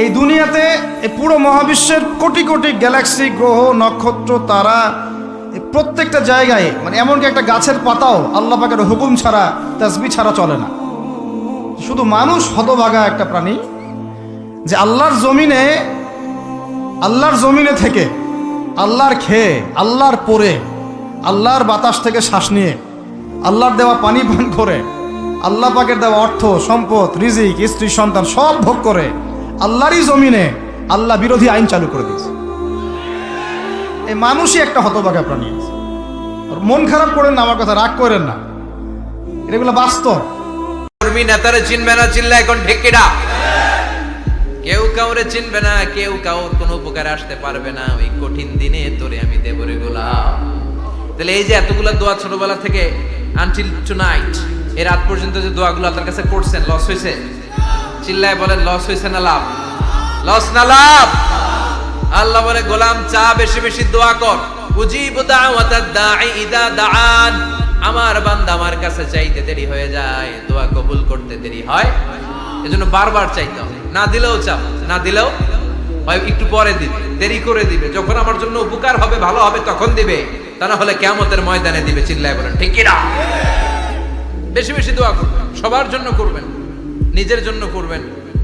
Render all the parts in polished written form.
এই দুনিয়াতে এই পুরো মহাবিশ্বের কোটি কোটি গ্যালাক্সি, গ্রহ, নক্ষত্র, তারা প্রত্যেকটা জায়গায়, মানে এমনকি একটা গাছের পাতাও আল্লাহ পাকের হুকুম ছাড়া, তাসবিহ ছাড়া চলে না। শুধু মানুষ হতভাগা একটা প্রাণী যে আল্লাহর জমিনে থেকে, আল্লাহর খেয়ে, আল্লাহর পরে, আল্লাহর বাতাস থেকে শ্বাস নিয়ে, আল্লাহর দেওয়া পানি পান করে, আল্লাহ পাকের দেওয়া অর্থ, সম্পদ, রিজিক, স্ত্রী, সন্তান সব ভোগ করে আল্লাহরই জমিনে আল্লাহ বিরোধী আইন চালু করে দিয়েছে। এই মানুষই একটা হতভাগা প্রাণী। মন খারাপ করেন না, আমার কথা রাগ করেন না, এগুলো বাস্তব। কর্মী নেতারে চিনবে না, চিল্লা এখন ঠিক কিনা? কেউ কাউরে চিনবে না, কেউ কাউর কোনো উপকারে আসতে পারবে না। ওই কঠিন দিনে তোরে আমি দেব রে গোলাম। তাহলে এই যে এতগুলা দোয়া ছোটবেলা থেকে আনটিল টুনাইট, এই রাত পর্যন্ত যে দোয়াগুলো আল্লাহর কাছে করছেন, লস হয়েছে? চিল্লায় বলেন, লস হয়েছে না লাভ? লস না লাভ? আল্লাহ বলে, গোলাম চা বেশি বেশি দোয়া কর। উজিবু দাওয়াতাদ দাঈ ইদা দাআন। আমার বান্দা আমার কাছে চাইতে দেরি হয়ে যায়, দোয়া কবুল করতে দেরি হয়, এজন্য বারবার চাইতে হবে। না দিলেও চাও, না দিলেও হয় একটু পরে দিবে, দেরি করে দিবে। যখন আমার জন্য উপকার হবে, ভালো হবে, তখন দিবে। তা না হলে কিয়ামতের ময়দানে দিবে। চিল্লায় বলেন ঠিক কি না? বেশি বেশি দোয়া করবেন, সবার জন্য করবেন, নিজের জন্য করবেন,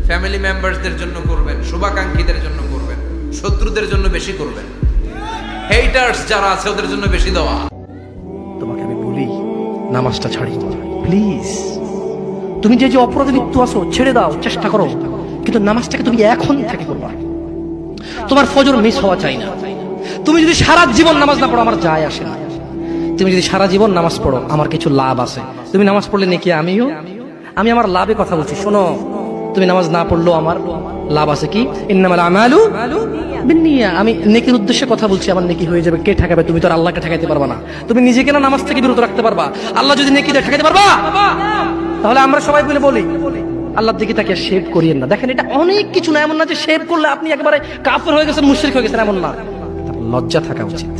ফ্যামিলি মেম্বারসদের জন্য করবেন, শুভাকাঙ্ক্ষীদের জন্য করবেন, শত্রুদের জন্য বেশি করবেন, হেটার্স যারা আছে ওদের জন্য বেশি দেওয়া। তোমাকে আমি বলি, নামাজটা ছাড়ি প্লিজ। তুমি যে যে অপরাধে লিপ্ত আছো ছেড়ে দাও, চেষ্টা করো, কিন্তু নামাজটাকে তুমি এখন থেকে করবা। তোমার ফজর মিস হওয়া চাই না। তুমি যদি সারা জীবন নামাজ না পড়ো, আমার যায় আসে না। তুমি যদি সারা জীবন নামাজ পড়ো, আমার কিছু লাভ আছে। তুমি নামাজ পড়লে নাকি আমি আমার লাভে কথা বলছি, শোনো। তুমি নামাজ না পড়লেও আমার লাভ আছে। কি? ইন্নামাল আমালু বিন্নিয়া। আমি নেকির উদ্দেশ্যে কথা বলছি, আমার নেকি হয়ে যাবে। কে ঠেকাবে? তুমি তো আর আল্লাহকে ঠেকাইতে পারবা না। তুমি নিজেকে না নামাজ থেকে বিরত রাখতে পারবা, আল্লাহ যদি নেকি দেয় ঠেকাইতে পারবা? তাহলে আমরা সবাই বলি আল্লাহর দিকে তাকে শেভ করিয়েন না। দেখেন, এটা অনেক কিছু না, এমন না যে শেভ করলে আপনি একেবারে কাফের হয়ে গেছেন, মুশরিক হয়ে গেছেন, এমন না। লজ্জা থাকা উচিত।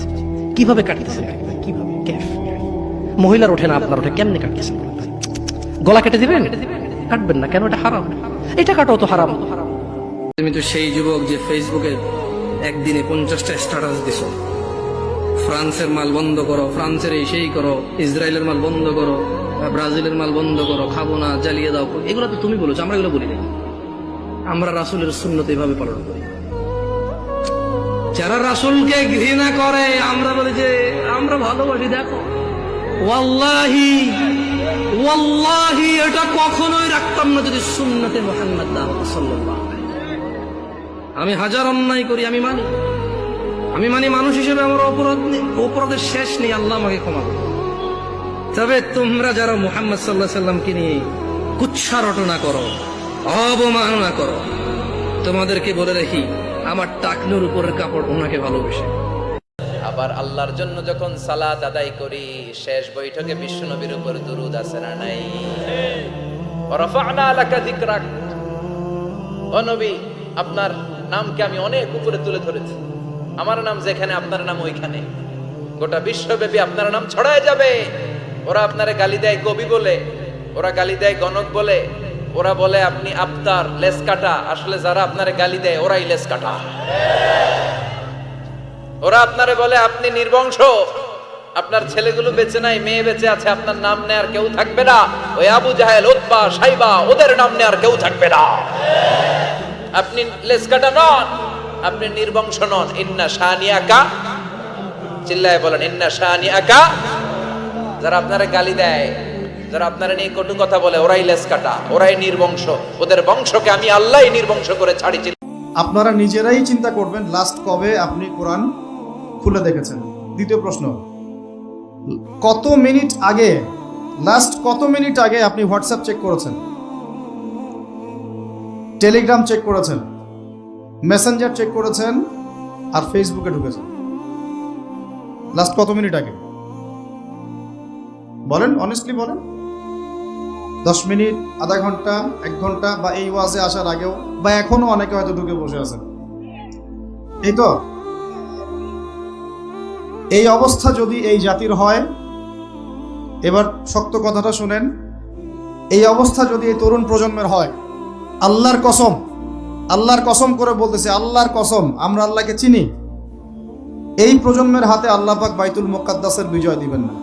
কিভাবে কাটতেছেন? কিভাবে? কেফ? মহিলার ওঠে না, আপনার ওঠে, কেমনে কাটতেছেন? গলা কেটে দিবেন? কাটবেন না কেন? এটা হারাম। এটা কাটাও তো হারাম। তুমি তো সেই যুবক যে ফেসবুকে একদিনে 50টা স্ট্যাটাস দিছো, ফ্রান্সের মাল বন্ধ করো, ফ্রান্সের এই সেই করো, ইসরায়েলের মাল বন্ধ করো, ব্রাজিলের মাল বন্ধ করো, খাবো না, জ্বালিয়ে দাও। এগুলো তো তুমি বলেছো, আমরা এগুলো বলি না। আমরা রাসূলের সুন্নত এভাবে পালন করি। যারা রাসূলকে ঘৃণা করে, আমরা বলি যে আমরা ভালোবাসি। দেখো, ওয়াল্লাহি ওয়াল্লাহি এটা কখনোই রাখতাম না যদি সুন্নতে মুহাম্মদ সাল্লাল্লাহু আলাইহি ওয়াসাল্লাম। আমি হাজার অন্যায় করি, আমি মানি মানুষ হিসেবে আমার অপরাধের শেষ নেই, আল্লাহ আমাকে ক্ষমা করবে। তবে তোমরা যারা মুহাম্মদ সাল্লাল্লাহু আলাইহি ওয়াসাল্লামকে নিয়ে কুৎসা রটনা করো, অবমাননা করো, তোমাদেরকে বলে রাখি, আমার টাকনুর উপরের কাপড় ওনাকে ভালোবেসে। আবার আল্লাহর জন্য যখন সালাত আদায় করি, শেষ বৈঠকে বিশ্বনবীর উপর দুরূদ আছে না নাই? রাফা'না লাকা যিকরাক। ও নবী, আপনার নামকে আমি অনেক উপরে তুলে ধরেছি। আমার নাম যেখানে, আপনার নাম ওইখানে। গোটা বিশ্বব্যাপী আপনার নাম ছড়ায় যাবে। ওরা আপনারে গালি দেয় কবি বলে, ওরা গালি দেয় গণক বলে, ওরা বলে আপনি আফতার, লেস কাটা। আসলে যারা আপনারে গালি দেয় ওরাই লেস কাটা। ওরা আপনারে বলে আপনি নির্বংশ, আপনার ছেলেগুলো বেঁচে নাই, মেয়ে বেঁচে আছে, আপনার নাম নেয়ার কেউ থাকবে না। ওই আবু জাহেল, উতবা, সাইবা, ওদের নাম নেয়ার কেউ থাকবে না। আপনি লেসকাটা নন, আপনি নির্বংশ নন। ইন্না শানিয়াকা, চিল্লায় বলেন ইন্না শানিয়াকা। যারা আপনারে গালি দেয়, যারা আপনারা নিয়ে কটু কথা বলে, ওরাই লেসকাটা, ওরাই নির্বংশ। ওদের বংশকে আমি আল্লাহই নির্বংশ করে ছাড়ি। আপনারা নিজেরাই চিন্তা করবেন, লাস্ট কবে আপনি কোরআন খুলে দেখেছেন? দ্বিতীয় প্রশ্ন, কত মিনিট আগে, লাস্ট কত মিনিট আগে আপনি হোয়াটসঅ্যাপ চেক করেছেন, টেলিগ্রাম চেক করেছেন, মেসেঞ্জার চেক করেছেন, আর ফেসবুকে ঢুকেছেন? লাস্ট কত মিনিট আগে বলেন, অনেস্টলি বলেন। 10 মিনিট, আধা ঘন্টা, 1 ঘন্টা, বা এই ওয়াজে আসার আগেও, বা এখনো অনেকে হয়তো ঢুকে বসে আছেন। এই তো এই অবস্থা যদি এই জাতির হয়, এবার শক্ত কথাটা শুনেন, এই অবস্থা যদি এই তরুণ প্রজন্মের হয়, আল্লাহর কসম আল্লাহর কসম করে বলতেছে, আল্লাহর কসম আমরা আল্লাহকে চিনি। এই প্রজন্মের হাতে আল্লাহ পাক বাইতুল মুকাদ্দাসের বিজয় দিবেন না।